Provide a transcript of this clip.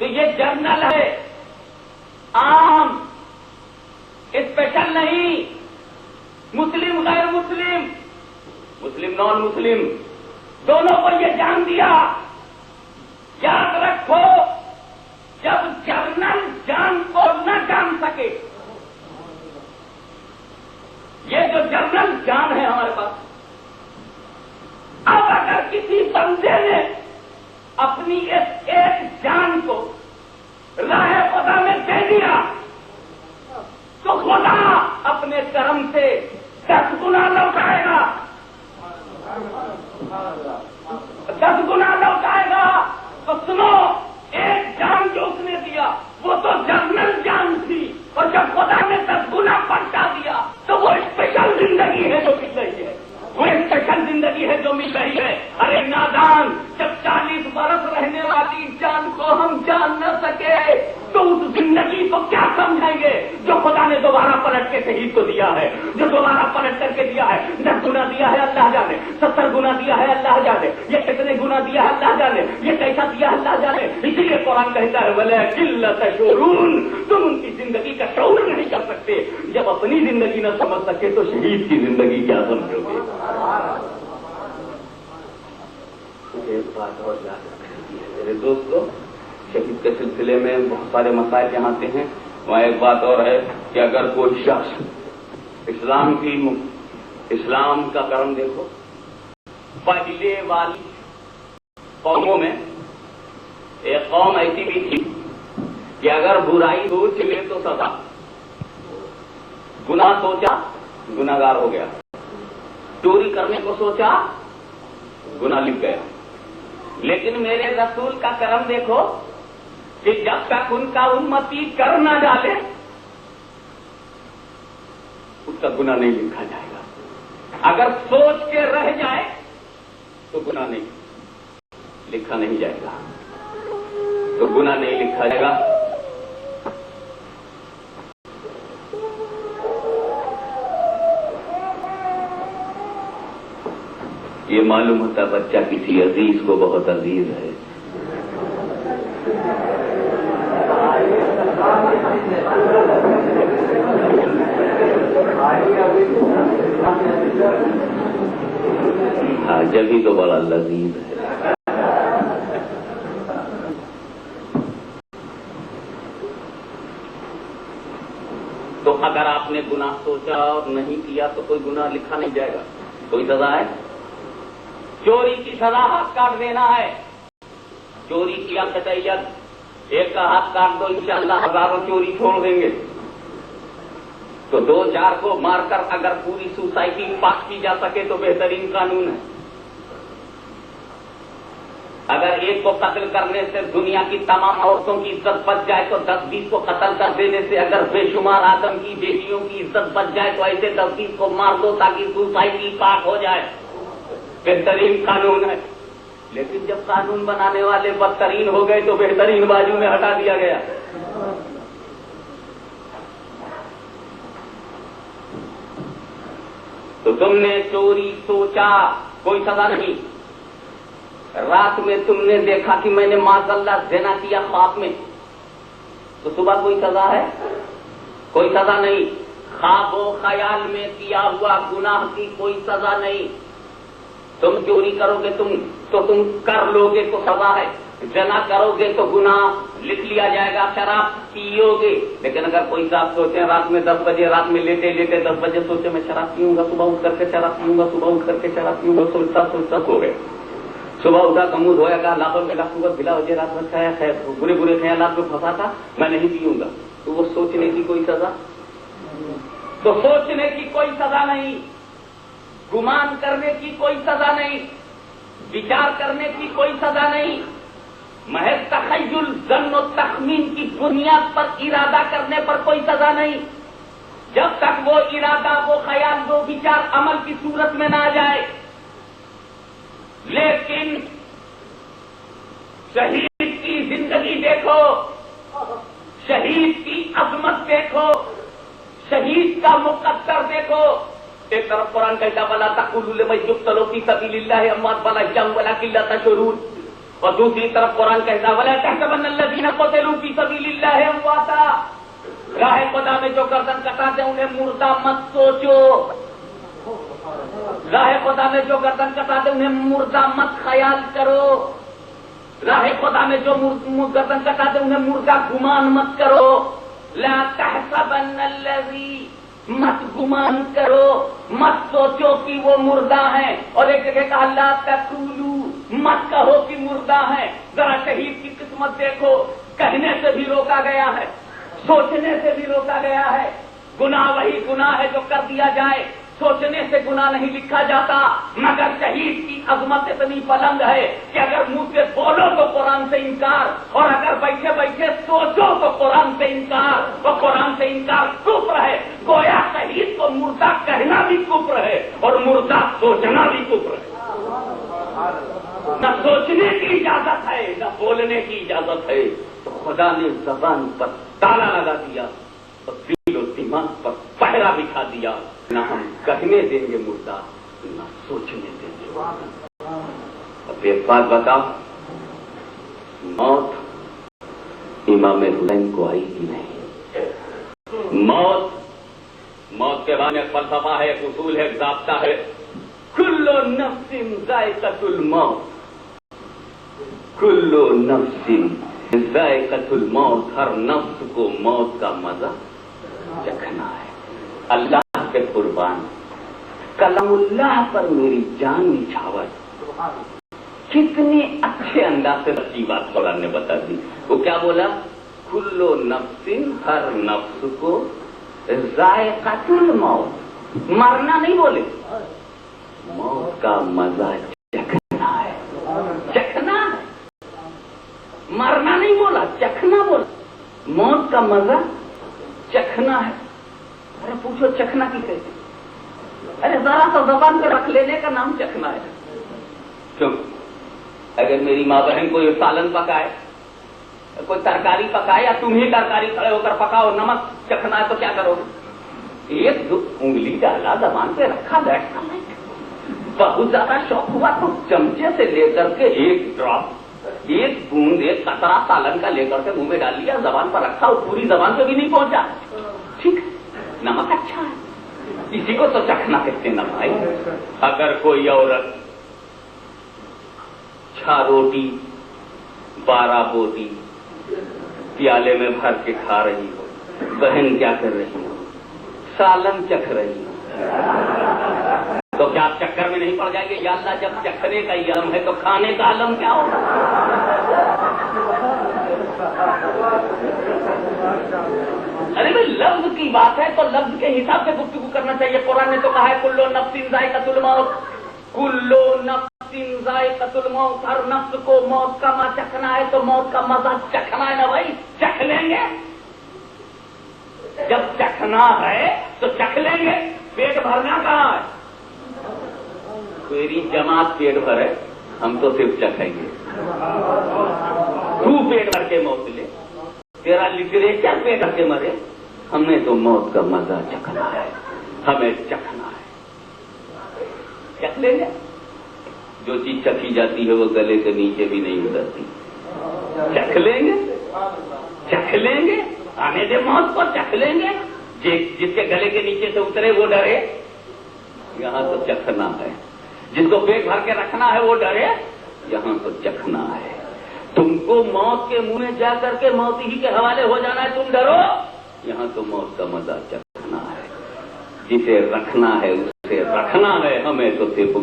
تو یہ جنرل ہے، عام، اسپیشل نہیں، مسلم غیر مسلم، مسلم نان مسلم، دونوں کو یہ جان دیا۔ یاد رکھو، جب جنرل جان کو نہ جان سکے، یہ جو جنرل جان ہے ہمارے پاس، اب اگر کسی بندے نے اپنی اس ایک جان کو راہ خدا میں دے دیا تو خدا اپنے کرم سے 10 گنا لوٹائے گا، 10 گنا لوٹائے گا۔ تو سنو، ایک جان جو اس نے دیا وہ تو جنرل جان تھی، اور جب خدا نے 10 گنا پلٹا دیا تو وہ اسپیشل زندگی ہے جو مل رہی ہے، وہ اسپیشل زندگی ہے جو مل رہی ہے۔ ارے نادان، جب 40 برس رہنے والی جان کو ہم جان نہ سکے تو اس زندگی کو کیا سمجھیں گے جو خدا نے دوبارہ پلٹ کے شہید کو دیا ہے، جو دوبارہ پلٹ کر کے دیا ہے۔ 10 گنا دیا ہے اللہ جانے، 70 گنا دیا ہے اللہ جانے، یہ کتنے گنا دیا ہے اللہ جانے، یہ کیسا دیا ہے اللہ جانے۔ اسی لیے قرآن کہتا ہے وَلَٰكِن لَا تَشْعُرُونَ، تم ان کی زندگی کا شعور نہیں کر سکتے۔ جب اپنی زندگی نہ سمجھ سکے تو شہید کی زندگی کیا سمجھو گے؟ ایک بات اور یاد رکھنی ہے میرے دوستو، شہید کے سلسلے میں بہت سارے مسائل یہاں آتے ہیں۔ وہاں ایک بات اور ہے کہ اگر کوئی شخص اسلام کا کرم دیکھو، پہلے والی قوموں میں ایک قوم ایسی بھی تھی کہ اگر برائی سوچ لے تو سزا، گناہ سوچا گناہگار ہو گیا، چوری کرنے کو سوچا گناہ لکھ گیا۔ لیکن میرے رسول کا کرم دیکھو کہ جب تک ان کا امتی کر نہ ڈالے اس کا گناہ نہیں لکھا جائے گا۔ اگر سوچ کے رہ جائے تو گناہ نہیں لکھا نہیں جائے گا، تو گناہ نہیں لکھا جائے گا۔ یہ معلوم ہوتا بچہ کسی عزیز کو بہت عزیز ہے۔ ہاں، جبھی تو بڑا لذیذ ہے۔ تو اگر آپ نے گناہ سوچا اور نہیں کیا تو کوئی گناہ لکھا نہیں جائے گا، کوئی سزا ہے۔ چوری کی سزا ہاتھ کاٹ دینا ہے، چوری کیا قطعیت، ایک کا ہاتھ کاٹ دو انشاءاللہ ہزاروں چوری چھوڑ دیں گے۔ تو 2-4 کو مار کر اگر پوری سوسائٹی پاک کی جا سکے تو بہترین قانون ہے۔ اگر ایک کو قتل کرنے سے دنیا کی تمام عورتوں کی عزت بچ جائے تو 10-20 کو قتل کر دینے سے اگر بے شمار آدم کی بیٹیوں کی عزت بچ جائے تو ایسے 10-20 کو مار دو تاکہ سوسائٹی پاک ہو جائے، بہترین قانون ہے۔ لیکن جب قانون بنانے والے بدترین ہو گئے تو بہترین بازو میں ہٹا دیا گیا۔ تو تم نے چوری سوچا کوئی سزا نہیں، رات میں تم نے دیکھا کہ میں نے معاذ اللہ زنا کیا خواب میں تو صبح کوئی سزا ہے؟ کوئی سزا نہیں۔ خواب و خیال میں کیا ہوا گناہ کی کوئی سزا نہیں۔ تم چوری کرو گے تو تم کر لو گے تو سزا ہے، زنا کرو گے تو گناہ لکھ لیا جائے گا، شراب پیو گے۔ لیکن اگر کوئی صاحب سوچے رات میں 10 بجے، رات میں لیٹے 10 بجے سوچے میں شراب پیوں گا، صبح اٹھ کر کے شراب پیوں گا، صبح اٹھ کر کے شراب پیوں گا، سوچتا سو گئے، صبح اٹھا کمود ہویا کہا لاکھوں میں لاکھوں کا بلا وجہ رات میں کھایا، خیر برے خیالات کو پھنسا تھا، میں نہیں پیوں گا۔ تو وہ سوچنے کی کوئی سزا، تو سوچنے کی کوئی سزا نہیں، گمان کرنے کی کوئی سزا نہیں، وچار کرنے کی کوئی سزا نہیں، محض تخیل، ظن و تخمین کی بنیاد پر ارادہ کرنے پر کوئی سزا نہیں، جب تک وہ ارادہ، وہ خیال، وہ وچار عمل کی صورت میں نہ آ جائے۔ لیکن شہید کی زندگی دیکھو، شہید کی عظمت دیکھو، شہید کا مقدر دیکھو۔ ایک طرف قرآن کہتا وَلَا تَقُولُوا لِمَن يُقْتَلُ فِي سَبِيلِ اللَّهِ أَمْوَاتٌ بَلْ أَحْيَاءٌ وَلَٰكِن لَّا تَشْعُرُونَ، اور دوسری طرف قرآن کہتا وَلَا تَحْسَبَنَّ الَّذِينَ قُتِلُوا فِي سَبِيلِ اللَّهِ أَمْوَاتًا، راہ خدا میں جو گردن کٹاتے انہیں مردہ مت سوچو، راہ خدا میں جو گردن کٹاتے انہیں مردہ مت خیال کرو، راہ خدا میں جو گردن کٹاتے انہیں مردہ گمان مت کرو، لا تحسبن الذی، مت گمان کرو، مت سوچو کہ وہ مردہ ہیں، اور ایک جگہ کہا لا تقولوا، مت کہو کہ مردہ ہیں۔ ذرا شہید کی قسمت دیکھو، کہنے سے بھی روکا گیا ہے، سوچنے سے بھی روکا گیا ہے۔ گناہ وہی گناہ ہے جو کر دیا جائے، سوچنے سے گناہ نہیں لکھا جاتا، مگر شہید کی عظمت اتنی بلند ہے کہ اگر منہ سے بولو تو قرآن سے انکار، اور اگر بیٹھے بیٹھے سوچو تو قرآن سے انکار، اور قرآن سے انکار کفر ہے۔ گویا شہید کو مردہ کہنا بھی کفر ہے اور مردہ سوچنا بھی کفر ہے۔ نہ سوچنے کی اجازت ہے نہ بولنے کی اجازت ہے، تو خدا نے زبان پر تالا لگا دیا اور دل و دماغ پر پہرا بچھا دیا، نہ ہم کہنے دیں گے مردہ نہ سوچنے دیں گے۔ اب ایک بات بتاؤ، موت امام حسین کو آئی کہ نہیں؟ موت کے بارے میں فلسفہ ہے، ایک اصول ہے، ایک ضابطہ ہے، کل نفس ذائقۃ الموت، کل نفس ذائقۃ الموت، ہر نفس کو موت کا مزہ چکھنا ہے۔ اللہ کے قربان، کلام اللہ پر میری جان نچھاور، کتنے اچھے انداز سے سچی بات قرآن نے بتا دی۔ وہ کیا بولا؟ کل نفس، ہر نفس کو ذائقۃ الموت، مرنا نہیں بولے، موت کا مزہ چکھنا ہے، چکھنا ہے، مرنا نہیں بولا، چکھنا بولا، موت کا مزہ چکھنا ہے۔ ارے پوچھو چکھنا کی کہتے؟ ارے ذرا سا زبان پہ رکھ لینے کا نام چکھنا ہے۔ کیوں؟ اگر میری ماں بہن کوئی سالن پکائے، کوئی ترکاری پکائے، یا تم ہی ترکاری کھڑے ہو کر پکاؤ، نمک چکھنا ہے تو کیا کرو گے؟ ایک دو انگلی ڈالا زبان پہ رکھا، بیٹھا نہیں، بہت زیادہ شوق ہوا تو چمچے سے لے کر کے ایک ڈراپ، ایک بوند، ایک قطرہ سالن کا لے کر کے منہ میں ڈال لیا، زبان پر رکھا، اور پوری زبان پہ بھی نہیں پہنچا، ٹھیک ہے، نمک اچھا ہے، اسی کو تو چکھنا کہتے ہیں نا بھائی۔ اگر کوئی عورت 6 روٹی 12 بوٹی پیالے میں بھر کے کھا رہی ہو، بہن کیا کر رہی ہو؟ سالن چکھ رہی ہو، تو کیا آپ چکر میں نہیں پڑ جائیں گے؟ یا اللہ، جب چکھنے کا یہ علم ہے تو کھانے کا علم کیا ہوگا؟ ارے بھائی لفظ کی بات ہے تو لفظ کے حساب سے گفتگو کرنا چاہیے۔ قرآن نے تو کہا ہے کلو نفس ذائقۃ الموت، کلو نفس ذائقۃ الموت، ہر نفس کو موت کا مزہ چکھنا ہے، تو موت کا مزہ چکھنا ہے نا بھائی، چکھ لیں گے۔ جب چکھنا ہے تو چکھ لیں گے، پیٹ بھرنا کہاں ہے؟ میری جماعت پیٹ بھرے، ہم تو صرف چکھیں گے، تو پیٹ بھر کے موت لے، تیرا لٹریچر پیٹ بھر کے مرے، ہمیں تو موت کا مزہ چکھنا ہے، ہمیں چکھنا ہے، چکھ لیں گے۔ جو چیز چکھی جاتی ہے وہ گلے کے نیچے بھی نہیں اترتی، چکھ لیں گے، چکھ لیں گے، آنے دے موت کو، چکھ لیں گے۔ جس کے گلے کے نیچے سے اترے وہ ڈرے، یہاں تو چکھنا ہے۔ جس کو پیٹ بھر کے رکھنا ہے وہ ڈرے، یہاں تو چکھنا ہے۔ تم کو موت کے منہ میں جا کر کے موت ہی کے حوالے ہو جانا ہے، تم ڈرو، یہاں تو موت کا مزہ چکھنا ہے۔ جسے رکھنا ہے اسے رکھنا ہے، ہمیں تو صرف